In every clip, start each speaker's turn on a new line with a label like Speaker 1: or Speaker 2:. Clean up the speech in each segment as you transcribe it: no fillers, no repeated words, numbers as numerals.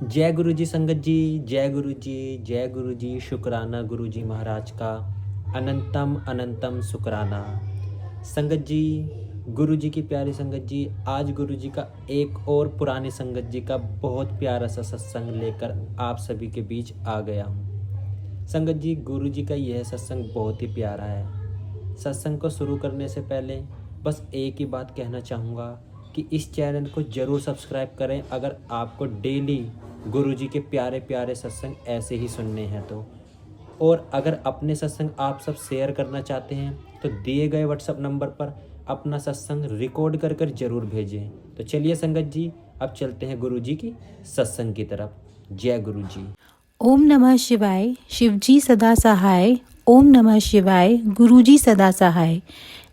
Speaker 1: जय गुरु जी संगत जी, जय गुरु जी, जय गुरु जी। शुक्राना गुरु जी महाराज का, अनंतम अनंतम शुक्राना। संगत जी, गुरु जी की प्यारी संगत जी, आज गुरु जी का एक और पुराने संगत जी का बहुत प्यारा सा सत्संग लेकर आप सभी के बीच आ गया हूँ। संगत जी, गुरु जी का यह सत्संग बहुत ही प्यारा है। सत्संग को शुरू करने से पहले बस एक ही बात कहना चाहूँगा कि इस चैनल को ज़रूर सब्सक्राइब करें अगर आपको डेली गुरु जी के प्यारे प्यारे सत्संग ऐसे ही सुनने हैं तो। और अगर अपने सत्संग आप सब शेयर करना चाहते हैं तो दिए गए व्हाट्सएप नंबर पर अपना सत्संग रिकॉर्ड कर कर ज़रूर भेजें। तो चलिए संगत जी, अब चलते हैं गुरु जी की सत्संग की तरफ। जय गुरु जी।
Speaker 2: ओम नमः शिवाय। शिवजी सदा सहाय। ओम नमः शिवाय। गुरुजी सदा सहाय।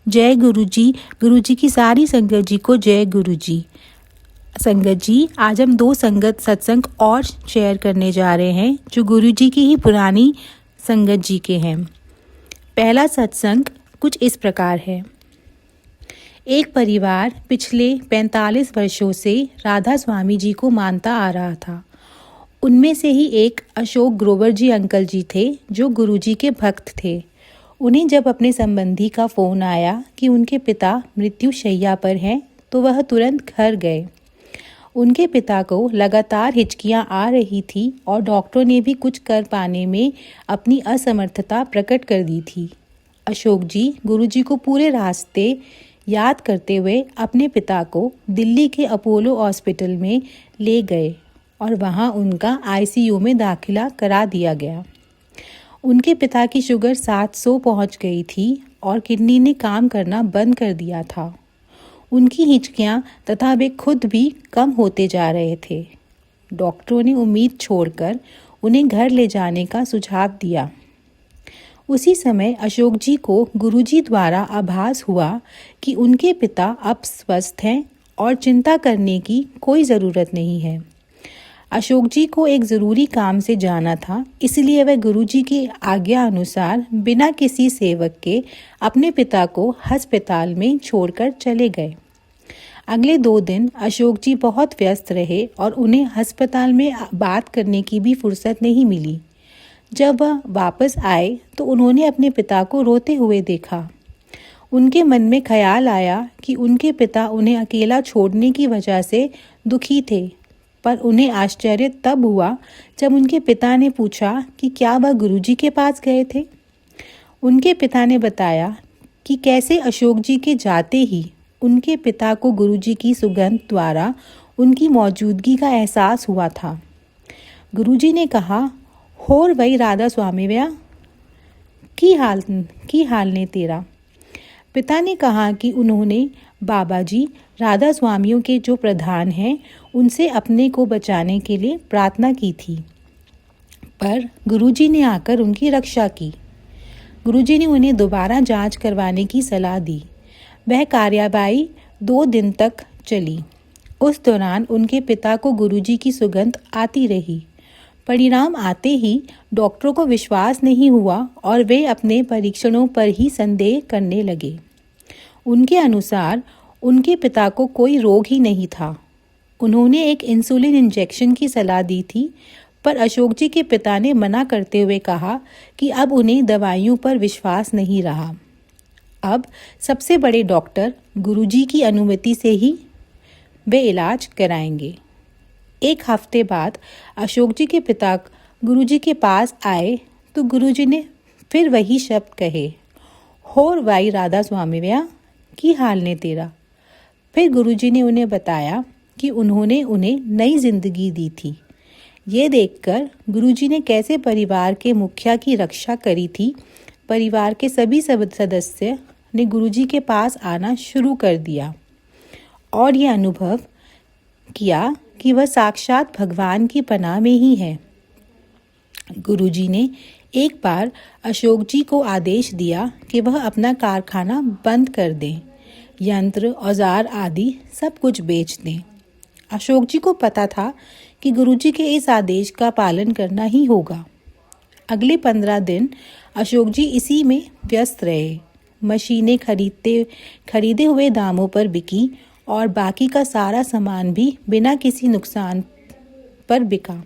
Speaker 2: जय गुरुजी। गुरुजी की सारी संगत जी को जय गुरुजी। संगत जी, आज हम 2 संगत सत्संग और शेयर करने जा रहे हैं जो गुरुजी की ही पुरानी संगत जी के हैं। पहला सत्संग कुछ इस प्रकार है। एक परिवार पिछले 45 वर्षों से राधा स्वामी जी को मानता आ रहा था। उनमें से ही एक अशोक ग्रोवर जी अंकल जी थे जो गुरुजी के भक्त थे। उन्हें जब अपने संबंधी का फ़ोन आया कि उनके पिता मृत्युशैया पर हैं तो वह तुरंत घर गए। उनके पिता को लगातार हिचकियां आ रही थी और डॉक्टरों ने भी कुछ कर पाने में अपनी असमर्थता प्रकट कर दी थी। अशोक जी गुरुजी को पूरे रास्ते याद करते हुए अपने पिता को दिल्ली के अपोलो हॉस्पिटल में ले गए और वहां उनका आईसीयू में दाखिला करा दिया गया। उनके पिता की शुगर 700 पहुंच गई थी और किडनी ने काम करना बंद कर दिया था। उनकी हिचकियां तथा वे खुद भी कम होते जा रहे थे। डॉक्टरों ने उम्मीद छोड़कर उन्हें घर ले जाने का सुझाव दिया। उसी समय अशोक जी को गुरुजी द्वारा आभास हुआ कि उनके पिता अब स्वस्थ हैं और चिंता करने की कोई ज़रूरत नहीं है। अशोक जी को एक ज़रूरी काम से जाना था, इसलिए वह गुरुजी की आज्ञा अनुसार बिना किसी सेवक के अपने पिता को अस्पताल में छोड़कर चले गए। अगले 2 दिन अशोक जी बहुत व्यस्त रहे और उन्हें अस्पताल में बात करने की भी फुर्सत नहीं मिली। जब वह वापस आए तो उन्होंने अपने पिता को रोते हुए देखा। उनके मन में ख्याल आया कि उनके पिता उन्हें अकेला छोड़ने की वजह से दुखी थे, पर उन्हें आश्चर्य तब हुआ जब उनके पिता ने पूछा कि क्या वह गुरुजी के पास गए थे। उनके पिता ने बताया कि कैसे अशोक जी के जाते ही उनके पिता को गुरुजी की सुगंध द्वारा उनकी मौजूदगी का एहसास हुआ था। गुरुजी ने कहा, होर वही राधा स्वामी व्या की हाल ने तेरा। पिता ने कहा कि उन्होंने बाबा जी राधा स्वामियों के जो प्रधान हैं उनसे अपने को बचाने के लिए प्रार्थना की थी, पर गुरुजी ने आकर उनकी रक्षा की। गुरुजी ने उन्हें दोबारा जांच करवाने की सलाह दी। वह कार्यवाही 2 दिन तक चली। उस दौरान उनके पिता को गुरुजी की सुगंध आती रही। परिणाम आते ही डॉक्टरों को विश्वास नहीं हुआ और वे अपने परीक्षणों पर ही संदेह करने लगे। उनके अनुसार उनके पिता को कोई रोग ही नहीं था। उन्होंने एक इंसुलिन इंजेक्शन की सलाह दी थी, पर अशोक जी के पिता ने मना करते हुए कहा कि अब उन्हें दवाइयों पर विश्वास नहीं रहा। अब सबसे बड़े डॉक्टर गुरुजी की अनुमति से ही वे इलाज कराएंगे। 1 हफ्ते बाद अशोक जी के पिता गुरुजी के पास आए तो गुरुजी ने फिर वही शब्द कहे, होर वाई राधा स्वामी व्या की हाल ने तेरा। फिर गुरुजी ने उन्हें बताया कि उन्होंने उन्हें नई जिंदगी दी थी। ये देखकर गुरुजी ने कैसे परिवार के मुखिया की रक्षा करी थी। परिवार के सभी सदस्य ने गुरुजी के पास आना शुरू कर दिया और ये अनुभव किया कि वह साक्षात भगवान की पनाह में ही है। गुरुजी ने एक बार अशोक जी को आदेश दिया कि वह अपना कारखाना बंद कर दें, यंत्र औजार आदि सब कुछ बेच दें। अशोक जी को पता था कि गुरुजी के इस आदेश का पालन करना ही होगा। अगले 15 दिन अशोक जी इसी में व्यस्त रहे। मशीनें खरीदे हुए दामों पर बिकी और बाकी का सारा सामान भी बिना किसी नुकसान पर बिका।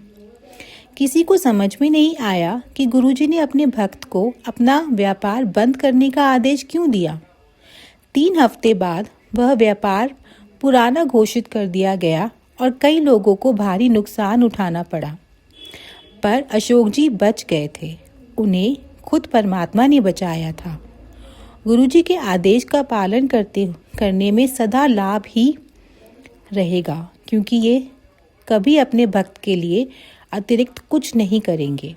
Speaker 2: किसी को समझ में नहीं आया कि गुरुजी ने अपने भक्त को अपना व्यापार बंद करने का आदेश क्यों दिया। 3 हफ्ते बाद वह व्यापार पुराना घोषित कर दिया गया और कई लोगों को भारी नुकसान उठाना पड़ा। पर अशोक जी बच गए थे। उन्हें खुद परमात्मा ने बचाया था। गुरुजी के आदेश का पालन करने में सदा लाभ ही रहेगा, क्योंकि ये कभी अपने भक्त के लिए अतिरिक्त कुछ नहीं करेंगे।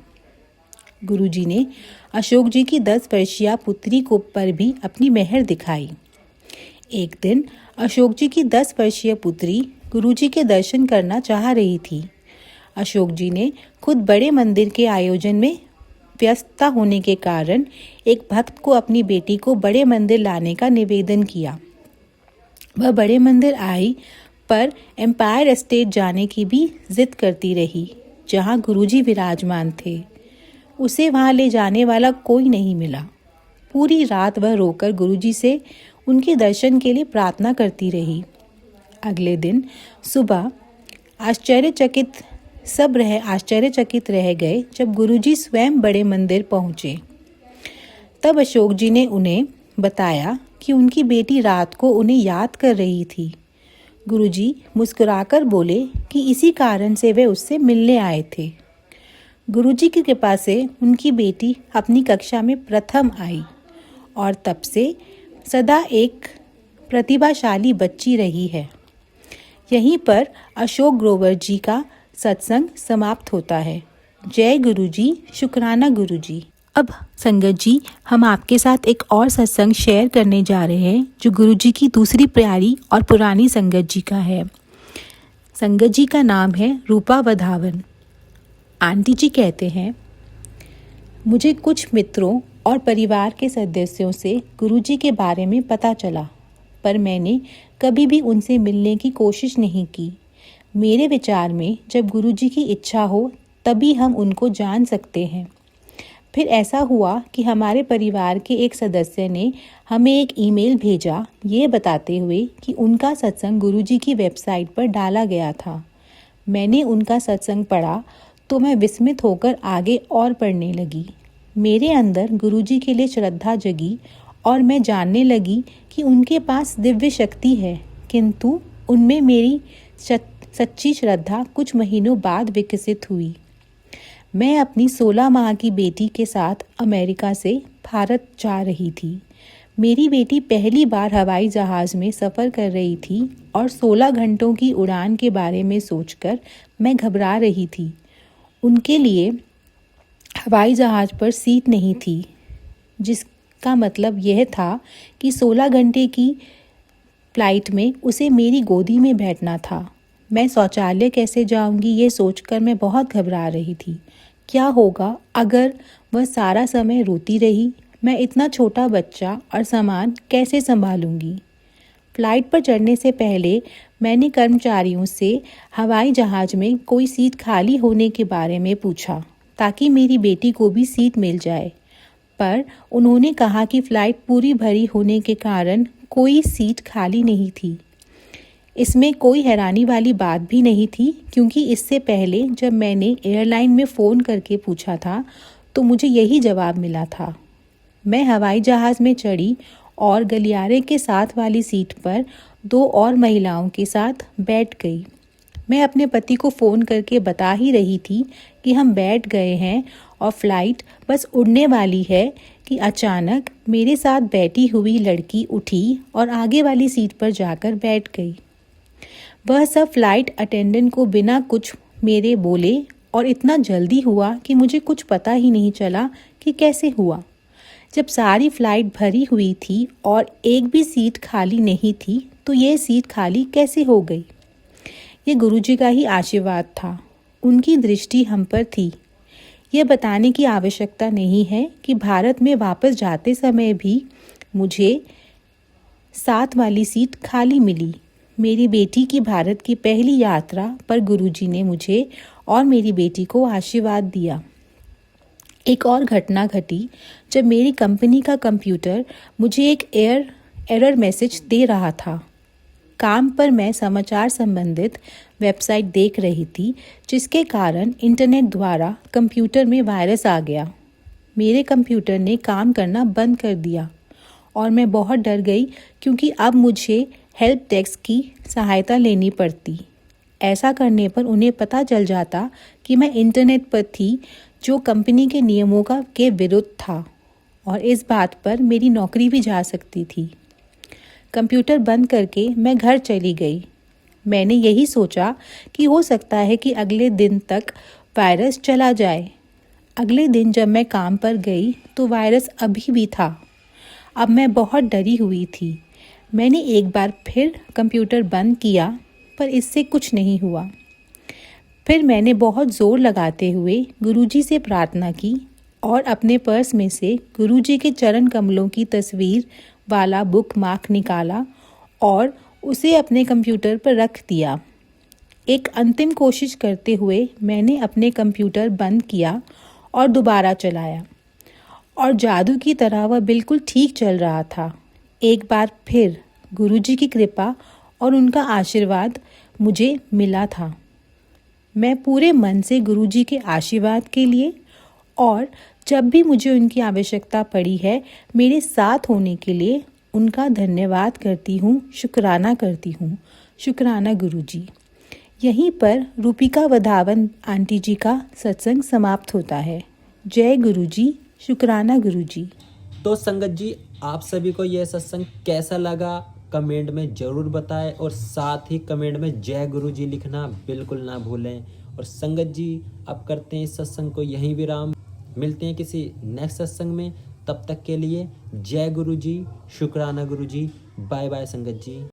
Speaker 2: गुरुजी ने अशोक जी की 10 वर्षीय पुत्री को पर भी अपनी मेहर दिखाई। एक दिन अशोक जी की 10 वर्षीय पुत्री गुरुजी के दर्शन करना चाह रही थी। अशोक जी ने खुद बड़े मंदिर के आयोजन में व्यस्तता होने के कारण एक भक्त को अपनी बेटी को बड़े मंदिर लाने का निवेदन किया। वह बड़े मंदिर आई, पर एम्पायर एस्टेट जाने की भी जिद करती रही, जहां गुरुजी विराजमान थे। उसे वहां ले जाने वाला कोई नहीं मिला। पूरी रात वह रोकर गुरुजी से उनके दर्शन के लिए प्रार्थना करती रही। अगले दिन सुबह आश्चर्यचकित रह गए जब गुरुजी स्वयं बड़े मंदिर पहुंचे। तब अशोक जी ने उन्हें बताया कि उनकी बेटी रात को उन्हें याद कर रही थी। गुरुजी मुस्कुराकर बोले कि इसी कारण से वे उससे मिलने आए थे। गुरुजी की कृपा से उनकी बेटी अपनी कक्षा में प्रथम आई और तब से सदा एक प्रतिभाशाली बच्ची रही है। यहीं पर अशोक ग्रोवर जी का सत्संग समाप्त होता है। जय गुरुजी, शुक्राना गुरुजी। अब संगत जी, हम आपके साथ एक और सत्संग शेयर करने जा रहे हैं जो गुरुजी की दूसरी प्यारी और पुरानी संगत जी का है। संगत जी का नाम है रूपा वधावन। आंटी जी कहते हैं, मुझे कुछ मित्रों और परिवार के सदस्यों से गुरुजी के बारे में पता चला, पर मैंने कभी भी उनसे मिलने की कोशिश नहीं की। मेरे विचार में जब गुरुजी की इच्छा हो तभी हम उनको जान सकते हैं। फिर ऐसा हुआ कि हमारे परिवार के एक सदस्य ने हमें एक ईमेल भेजा, ये बताते हुए कि उनका सत्संग गुरुजी की वेबसाइट पर डाला गया था। मैंने उनका सत्संग पढ़ा तो मैं विस्मित होकर आगे और पढ़ने लगी। मेरे अंदर गुरुजी के लिए श्रद्धा जगी और मैं जानने लगी कि उनके पास दिव्य शक्ति है, किंतु उनमें मेरी सच्ची श्रद्धा कुछ महीनों बाद विकसित हुई। मैं अपनी 16 माह की बेटी के साथ अमेरिका से भारत जा रही थी। मेरी बेटी पहली बार हवाई जहाज़ में सफ़र कर रही थी और 16 घंटों की उड़ान के बारे में सोचकर मैं घबरा रही थी। उनके लिए हवाई जहाज़ पर सीट नहीं थी, जिसका मतलब यह था कि 16 घंटे की फ्लाइट में उसे मेरी गोदी में बैठना था। मैं शौचालय कैसे जाऊंगी ये सोचकर मैं बहुत घबरा रही थी। क्या होगा अगर वह सारा समय रोती रही? मैं इतना छोटा बच्चा और सामान कैसे संभालूंगी? फ्लाइट पर चढ़ने से पहले मैंने कर्मचारियों से हवाई जहाज़ में कोई सीट खाली होने के बारे में पूछा ताकि मेरी बेटी को भी सीट मिल जाए, पर उन्होंने कहा कि फ़्लाइट पूरी भरी होने के कारण कोई सीट खाली नहीं थी। इसमें कोई हैरानी वाली बात भी नहीं थी, क्योंकि इससे पहले जब मैंने एयरलाइन में फ़ोन करके पूछा था तो मुझे यही जवाब मिला था। मैं हवाई जहाज़ में चढ़ी और गलियारे के साथ वाली सीट पर 2 और महिलाओं के साथ बैठ गई। मैं अपने पति को फ़ोन करके बता ही रही थी कि हम बैठ गए हैं और फ़्लाइट बस उड़ने वाली है कि अचानक मेरे साथ बैठी हुई लड़की उठी और आगे वाली सीट पर जाकर बैठ गई। वह सब फ़्लाइट अटेंडेंट को बिना कुछ मेरे बोले और इतना जल्दी हुआ कि मुझे कुछ पता ही नहीं चला कि कैसे हुआ। जब सारी फ़्लाइट भरी हुई थी और एक भी सीट खाली नहीं थी तो ये सीट खाली कैसे हो गई? ये गुरुजी का ही आशीर्वाद था। उनकी दृष्टि हम पर थी। यह बताने की आवश्यकता नहीं है कि भारत में वापस जाते समय भी मुझे 7 वाली सीट खाली मिली। मेरी बेटी की भारत की पहली यात्रा पर गुरुजी ने मुझे और मेरी बेटी को आशीर्वाद दिया। एक और घटना घटी जब मेरी कंपनी का कंप्यूटर मुझे एक एरर मैसेज दे रहा था। काम पर मैं समाचार संबंधित वेबसाइट देख रही थी, जिसके कारण इंटरनेट द्वारा कंप्यूटर में वायरस आ गया। मेरे कंप्यूटर ने काम करना बंद कर दिया और मैं बहुत डर गई, क्योंकि अब मुझे हेल्प डेस्क की सहायता लेनी पड़ती। ऐसा करने पर उन्हें पता चल जाता कि मैं इंटरनेट पर थी, जो कंपनी के नियमों के विरुद्ध था, और इस बात पर मेरी नौकरी भी जा सकती थी। कंप्यूटर बंद करके मैं घर चली गई। मैंने यही सोचा कि हो सकता है कि अगले दिन तक वायरस चला जाए। अगले दिन जब मैं काम पर गई तो वायरस अभी भी था। अब मैं बहुत डरी हुई थी। मैंने एक बार फिर कंप्यूटर बंद किया, पर इससे कुछ नहीं हुआ। फिर मैंने बहुत ज़ोर लगाते हुए गुरुजी से प्रार्थना की और अपने पर्स में से गुरुजी के चरण कमलों की तस्वीर वाला बुक मार्क निकाला और उसे अपने कंप्यूटर पर रख दिया। एक अंतिम कोशिश करते हुए मैंने अपने कंप्यूटर बंद किया और दोबारा चलाया, और जादू की तरह वह बिल्कुल ठीक चल रहा था। एक बार फिर गुरुजी की कृपा और उनका आशीर्वाद मुझे मिला था। मैं पूरे मन से गुरुजी के आशीर्वाद के लिए, और जब भी मुझे उनकी आवश्यकता पड़ी है, मेरे साथ होने के लिए उनका धन्यवाद करती हूँ, शुक्राना करती हूँ। शुक्राना गुरुजी। यहीं पर रूपिका वधावन आंटी जी का सत्संग समाप्त होता है। जय गुरुजी, शुक्राना गुरुजी।
Speaker 1: तो संगत जी, आप सभी को यह सत्संग कैसा लगा कमेंट में ज़रूर बताएं, और साथ ही कमेंट में जय गुरु जी लिखना बिल्कुल ना भूलें। और संगत जी, अब करते हैं इस सत्संग को यहीं विराम। मिलते हैं किसी नेक्स्ट सत्संग में। तब तक के लिए जय गुरु जी, शुक्राना गुरु जी। बाय बाय संगत जी।